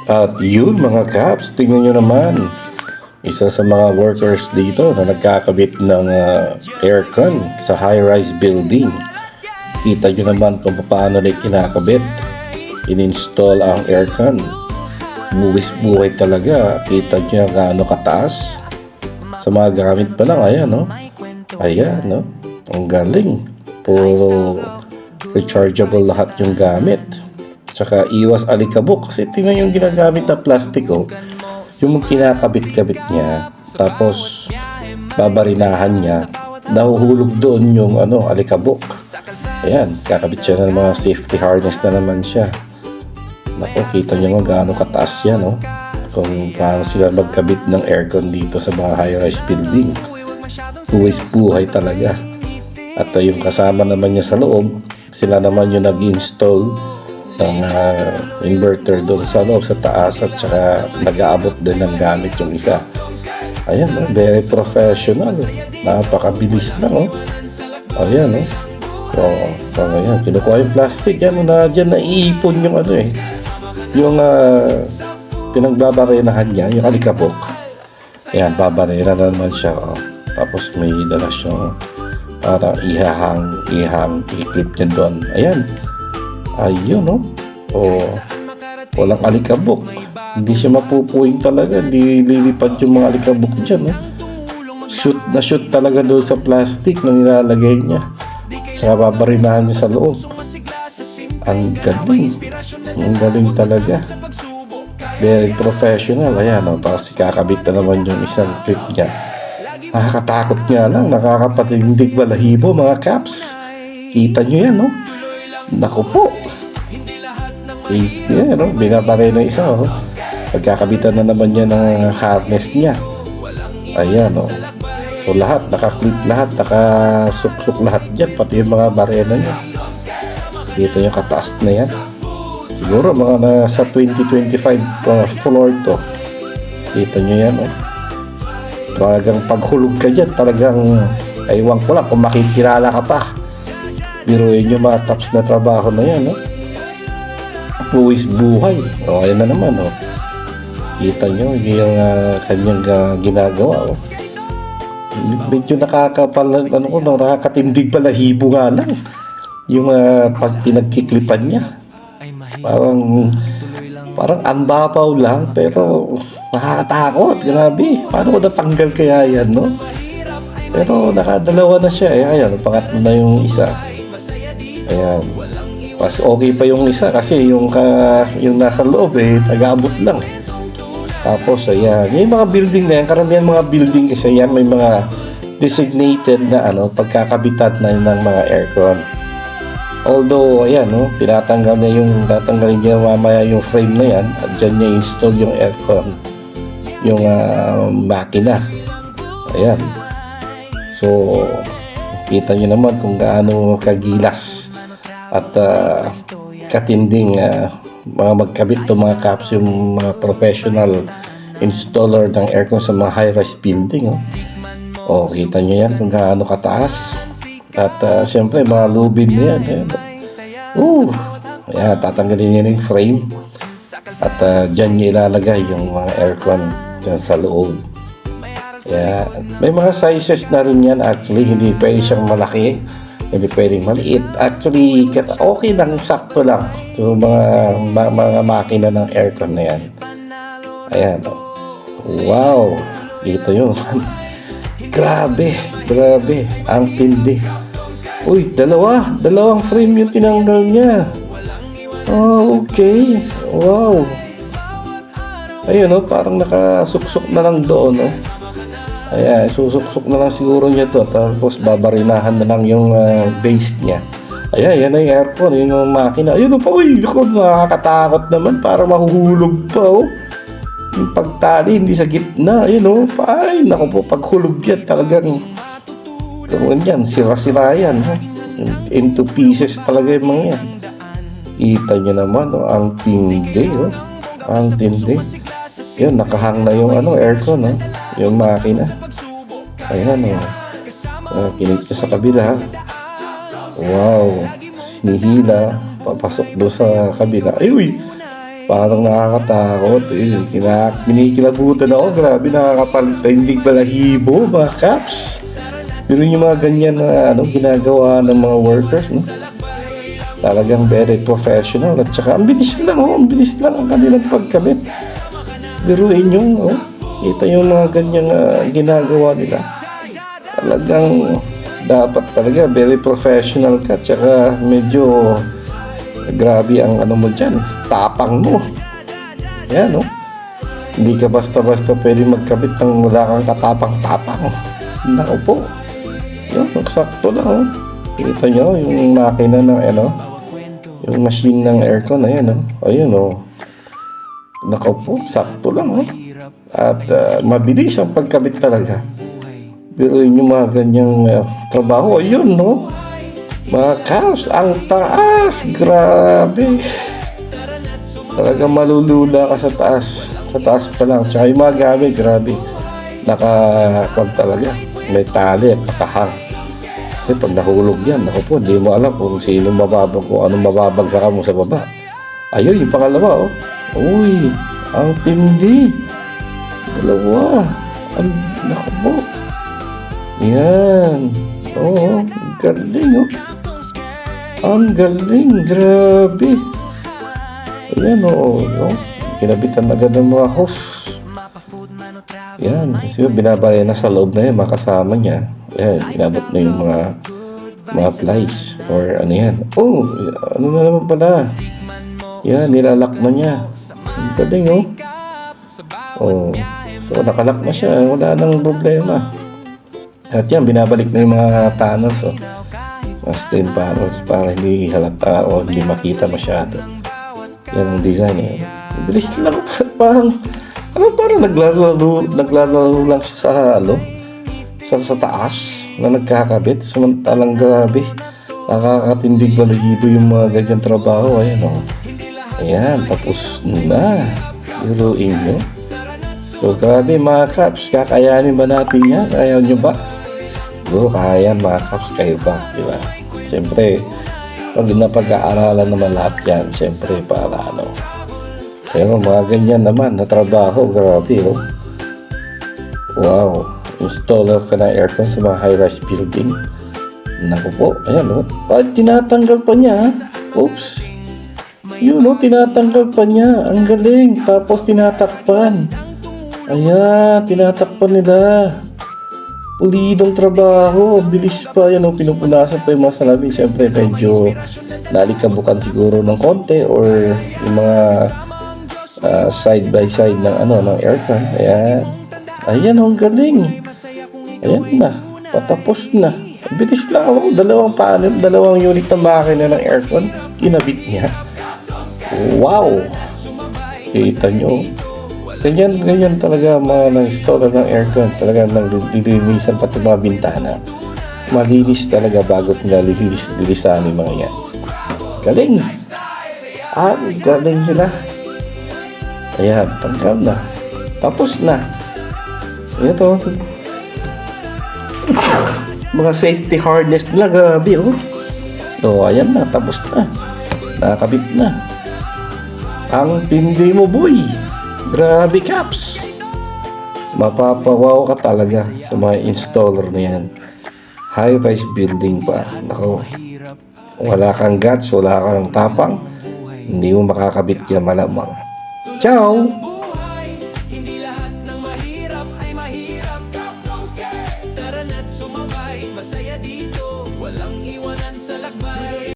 At yun mga Caps, tingnan nyo naman. Isa sa mga workers dito na nagkakabit ng aircon sa high-rise building. Kita nyo naman kung paano nila kinakabit. In-install ang aircon. Buwis buhay talaga. Kita nyo gaano kataas. Sa mga gamit pa lang, ayan no. Ayan no. Ang galing. Puro rechargeable lahat yung gamit. Tsaka iwas alikabok kasi tingnan yung ginagamit na plastiko, yung kinakabit-kabit niya, tapos babarinahan niya, nahuhulog doon yung alikabok. Ayan, kakabit siya ng mga safety harness na naman siya. Naku, kita niyo nga gaano kataas yan, no? Kung paano sila magkabit ng aircon dito sa mga high-rise building. Buhay talaga. At yung kasama naman niya sa loob, sila naman yung nag-install ng inverter doon sa loob sa taas, at saka nag-aabot din ng gamit yung isa. Ayan, no? Very professional. Napakabilis lang, oh. Ayan, no? So ayan, kinukuha yung plastic. Yan, na dyan naiipon yung yung pinagbabarinahan niya, yung alikabok. Ayan, babarina na naman siya, oh. Tapos may dala siyang para ihang i-clip niya doon. Ayan. Ayun, no? Walang alikabok. Hindi siya mapupuwing talaga. Hindi lilipad yung mga alikabok dyan, no? Shoot na shoot talaga doon sa plastic na nilalagay niya. Saka babarinahan niya sa loob. Ang galing. Ang galing talaga. Very professional. Ayan, no? Tapos kakabit na naman yung isang clip niya. Nakakatakot nga lang. Nakakapatindig balahibo, mga Caps. Kita nyo yan, no? Naku po. Yan, no? Binabagay na isa, oh. Pagkakabitan na naman niya ng harness niya. Ayan, no? So lahat, nakaklip lahat, nakasuksok lahat dyan, pati yung mga barena niya. Dito yung kataas na yan. Siguro mga nasa 20-25 floor to. Kita nyo yan, oh. Talagang paghulog ka dyan, talagang aywan ko lang kung makikilala ka pa. Biruin yung mga tops na trabaho na yan, no? Buwis buhay. O, ayan na naman, oh. Kita nyo yung kanyang ginagawa, oh. Medyo nakakatindig balahibo nga lang. Yung pag pinagkiklipan niya. Parang ambabaw lang, pero nakakatakot. Grabe. Paano ko natanggal kaya yan, no? Pero nakadalawa na siya, eh. Ayan, pangatlo na yung isa. Ayan. Mas okay pa yung isa kasi yung nasa loob nag-aabot lang. Tapos ayan, yung mga building na yan, karamihan mga building kasi yan may mga designated na pagkakabitan na ng mga aircon. Although ayan, no, tatanggalin niya mamaya yung frame na yan at dyan niya install yung aircon, yung makina. Ayan. So kita niyo naman kung gaano kagilas at katinding mga magkabit to mga Caps, yung mga professional installer ng aircon sa mga high-rise building, oh. Kita nyo yan kung gaano kataas. At siyempre mga lubin na yan, ayan, tatanggalin niya yung frame at dyan niya ilalagay yung mga aircon dyan sa loob. Ayan. May mga sizes na rin yan actually, hindi pwede siyang malaki, hindi pwedeng maliit. Actually, okay lang, sakto lang. So, mga makina ng aircon na yan. Ayan. Wow. Ito yun. Grabe. Ang tindi. Uy, dalawang frame yung tinanggal niya. Oh, okay. Wow. Ayun, parang nakasuksok na lang doon, Ayan, susuksok na lang siguro niya to. Tapos babarinahan na lang yung base niya. Ayan, yan na yung aircon, yung makina. Ayun pa, nakakatakot naman. Para mahuhulog pa, Yung pagtali, hindi sa gitna. Ayun, ay, naku po, paghulog yan, talagang yan, sira-sira yan. Into pieces talaga yung mga yan. Kita nyo naman, ang tindi, Ang tindi. Yun, nakahang na yung aircon, yung makina. Ayan, kinita sa kabila. Wow, sinihila, papasok doon sa kabila. Ay, uy, Parang nakakatakot eh. Kinikilabutan ako. Grabe, nakakapalindig balahibo mga Kaps. Pero yung mga ganyan na ginagawa ng mga workers, no? Talagang very professional. At saka ang bilis lang, ang bilis lang ang kanilang pagkabit. Biruin yung, kita yung mga ganyang ginagawa nila. Talagang dapat talaga very professional ka. At saka medyo grabe ang mo dyan, tapang mo. Yan, no? Hindi ka basta-basta pwede magkabit ng wala kang katapang-tapang. Naku po. Yun, sakto lang, oh. Kita nyo yung makina ng yung machine ng aircon, ayan, oh. Ayun, oh. Naku po, sakto lang, oh. At mabilis ang pagkabit talaga. Pero yung mga ganyang trabaho, ayun, no? Mga Kaps, ang taas! Grabe! Talagang malulula ka sa taas. Sa taas pa lang. Tsaka yung mga gamit, grabe. Nakakag talaga. May tali at nakahang. Kasi pag nahulog yan, ako po, hindi mo alam kung anong mababagsakan mo sa baba. Ayun, yung pangalawa, oh. Uy, ang tindi. Dalawa. Naku po. Yan. Oo, galing, oh. Ang galing, grabe. Ayan, oo. Kinabitan agad ng mga hose. Yan, kasi binabalay na sa loob na yan, makasama niya. Ayan, binabot na yung mga flies. Or ano yan. Oh, ano na naman pala. Yan, nilalak na niya. Ang galing, oh. Oh, so nakalak na siya. Wala nang problema. At yan, binabalik na yung mga tunnels, oh. Mga screen panels para hindi halata o hindi makita masyado. Yan ang design, eh. Bilis lang. Parang naglalaro lang siya sa taas na nagkakabit. Samantalang grabe, nakakatindig balahibo yung mga ganyan trabaho. Ayan, oh. Ayan, tapos na. Iruin nyo. So grabe mga Kaps, kakayanin ba natin yan? Ayaw nyo ba? Kaya mga Kaps, kayo ba? Diba? Siyempre, pag napag-aaralan naman lahat yan, siyempre para pero mga ganyan naman na trabaho, grabe, oh. Wow, installer ka ng aircon sa mga high-rise building. Naku po, ayan, oh. Ay, tinatanggal pa niya, ha? Oops. Yun, oh, tinatanggal pa niya. Ang galing. Tapos tinatakpan. Ayan, tinatakpan nila. Pulidong trabaho, bilis pa yan, oh, pinupunasan pa yung mga salamin. Siyempre medyo nalikabukan siguro ng konti or yung mga side by side ng aircon. Ayan, ang galing. Ayan na, patapos na. Bilis lang, oh, dalawang unit ng makina ng aircon, kinabit niya. Wow, kita nyo. Ganyan talaga mga na-installer ng aircon. Talaga nililinisan pati mga bintana. Malinis talaga bago nila lilisan yung mga yan. Galing! Galing nila. Ayan, tanggal na. Tapos na. Ito. Mga safety harness nila, grabe, oh. So, ayan na, tapos na. Nakakabit na. Ang tindi mo, boy. Grabe, Kaps. Mapapawaw ka talaga sa mga installer na yan. High-rise building pa. Nako, wala kang guts, wala kang tapang, hindi mo makakabit yan malamang. Ciao!